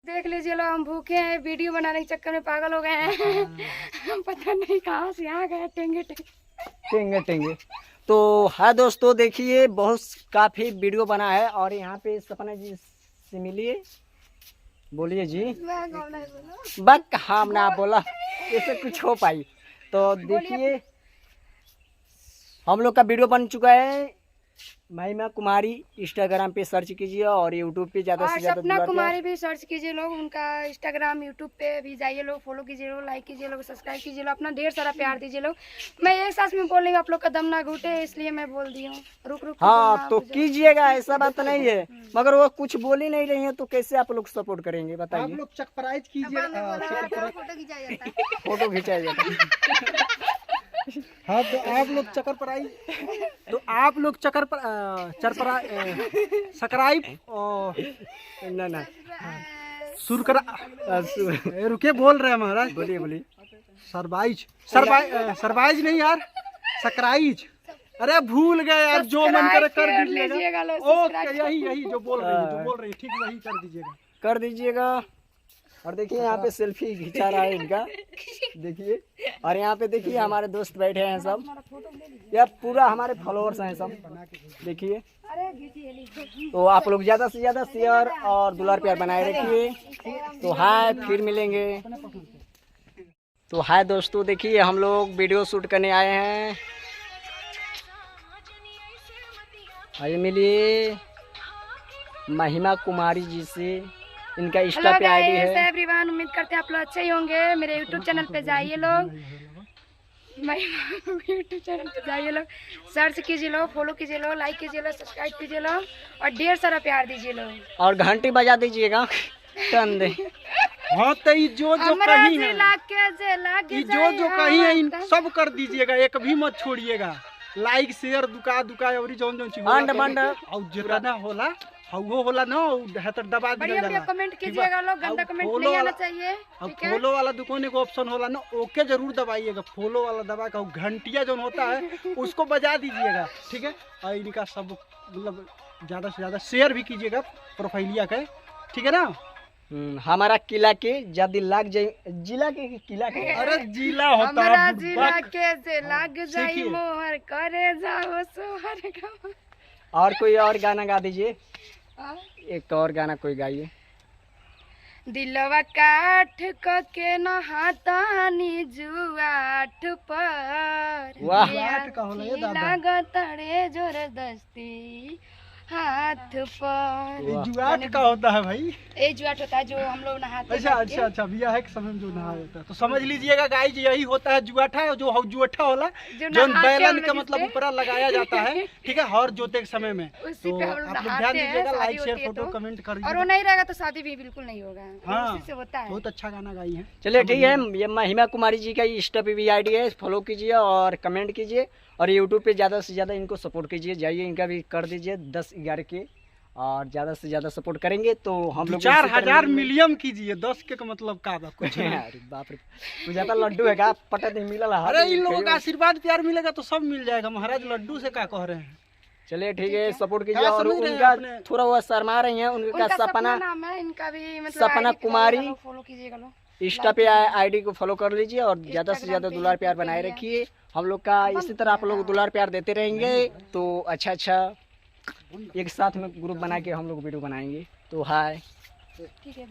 देख लीजिए लोग, हम भूखे हैं, वीडियो बनाने के चक्कर में पागल हो गए हैं। पता नहीं कहाँ से आ गए टेंगे टेंगे। तो हाँ दोस्तों, देखिए बहुत काफ़ी वीडियो बना है और यहाँ पे सपना जी से मिलिए, बोलिए जी। बक हम ना बोला, ऐसे कुछ हो पाई। तो देखिए हम लोग का वीडियो बन चुका है, महिमा कुमारी इंस्टाग्राम पे सर्च कीजिए और यूट्यूब पे ज़्यादा से ज़्यादा सपना कुमारी भी सर्च कीजिए लोग, उनका इंस्टाग्राम यूट्यूब पे भी जाइए लोग, फॉलो कीजिए लोग, लाइक कीजिए लोग, सब्सक्राइब कीजिए लोग, अपना ढेर सारा प्यार दीजिए लोग। मैं एक सांस में बोल रही हूँ, आप लोग का दम ना घुटे, इसलिए मैं बोल दी हूँ। रुक हाँ तो कीजिएगा, ऐसा बात नहीं है, मगर वो कुछ बोल ही नहीं रही है तो कैसे आप लोग सपोर्ट करेंगे बताइए। आप लोग चकपराइज कीजिए, फोटो खिंचाया जाता है। हाँ तो आप लोग सब्सक्राइब ना शुरू करा। रुके, बोल रहे हैं महाराज, बोलिए। सरवाइज नहीं यार, सकराइज। अरे भूल गए यार, जो मन करे कर दीजिएगा। ओके, यही जो बोल रही है ठीक, वही कर दीजिएगा। और देखिए यहाँ पे सेल्फी खिंचा रहा है इनका, देखिए। और यहाँ पे देखिए हमारे दोस्त बैठे हैं सब, यह पूरा हमारे फॉलोअर्स हैं सब, देखिए। तो आप लोग ज़्यादा से ज़्यादा शेयर और दुलार प्यार बनाए रखिए। तो हाय, फिर मिलेंगे। तो हाय दोस्तों, देखिए हम लोग वीडियो शूट करने आए हैं, आइए मिलिए महिमा कुमारी जी से, इनका इंस्टा पे आईडी है। एवरीवन, उम्मीद करते हैं आप लोग अच्छे ही होंगे। मेरे यूट्यूब चैनल पे जाइए लोग, यूट्यूब चैनल पे जाइए लोग, सर्च कीजिए लोग, फॉलो कीजिए लोग, लाइक कीजिए लोग, सब्सक्राइब कीजिए लोग और ढेर सारा प्यार दीजिए लोग। और घंटी बजा दीजिएगा टन दे। हाँ तो जो कहीं है, जो कहीं है इन सब कर दीजिएगा, एक भी मत छोड़िएगा। लाइक शेयर दुका और जौन चीज और जितना होला वो होला ना, तो दबा दीजिएगा। कमेंट कीजिएगा लोग, गंदा कमेंट नहीं आना चाहिए। अब फॉलो वाला दुकान को ऑप्शन होला ना, ओके जरूर दबाइएगा। फॉलो वाला दबा का घंटिया जो होता है उसको बजा दीजिएगा, ठीक है। और इनका सब मतलब ज़्यादा से ज़्यादा शेयर भी कीजिएगा प्रोफाइलिया का, ठीक है ना। हमारा किला के जल्दी लाग जाए, जिला के किला के, अरे जिला होता है, जिला के से लाग जाए मोहर करे जाओ सोहर का। और कोई और गाना गा दीजिए, एक और गाना कोई गाइए। दिलवा काठ के नहातानी जुआठ पर, लागतड़े जबरदस्ती हाथ पर। जुआट का होता है भाई? ये जुआट होता है जो हम लोग नहाते हैं। अच्छा बियाह के समय में जो नहा होता है, तो समझ लीजिएगा गाइस, यही होता है जुआठा। जो जुआठा होला जो बैलन का मतलब ऊपर लगाया जाता है, ठीक है, हर जोते के समय में। तो आप लोग ध्यान दीजिएगा, लाइक शेयर फोटो कमेंट करिए। और वो नहीं रहेगा तो शादी भी बिल्कुल नहीं होगा। हाँ, से होता है। बहुत अच्छा गाना गाई है। चलिए ठीक है, ये महिमा कुमारी जी का इंस्टा पे भी आईडी है, फॉलो कीजिए और कमेंट कीजिए और यूट्यूब पे ज़्यादा से ज़्यादा इनको सपोर्ट कीजिए, जाइए इनका भी कर दीजिए 10-11 के, और ज़्यादा से ज़्यादा सपोर्ट करेंगे तो हम लोग 4000 मिलियन कीजिए। 10 के मतलब का कुछ है? अरे बाप रे, मुझे तो लड्डू है का पता नहीं मिला। अरे इन लोगों का आशीर्वाद प्यार मिलेगा तो सब मिल जाएगा महाराज, लड्डू से क्या कह रहे हैं। चलिए ठीक है, सपोर्ट कीजिए। और उनका थोड़ा वो शर्मा रही है, उनका सपना नाम है, इनका भी मतलब सपना कुमारी, फॉलो कीजिएगा लोग, इंस्टा पे आईडी को फॉलो कर लीजिए और ज़्यादा से ज़्यादा दुलार प्यार बनाए रखिए। हम लोग का इसी तरह आप लोग दुलार प्यार देते रहेंगे तो अच्छा एक साथ में ग्रुप बना के हम लोग वीडियो बनाएंगे। तो हाय, ठीक है।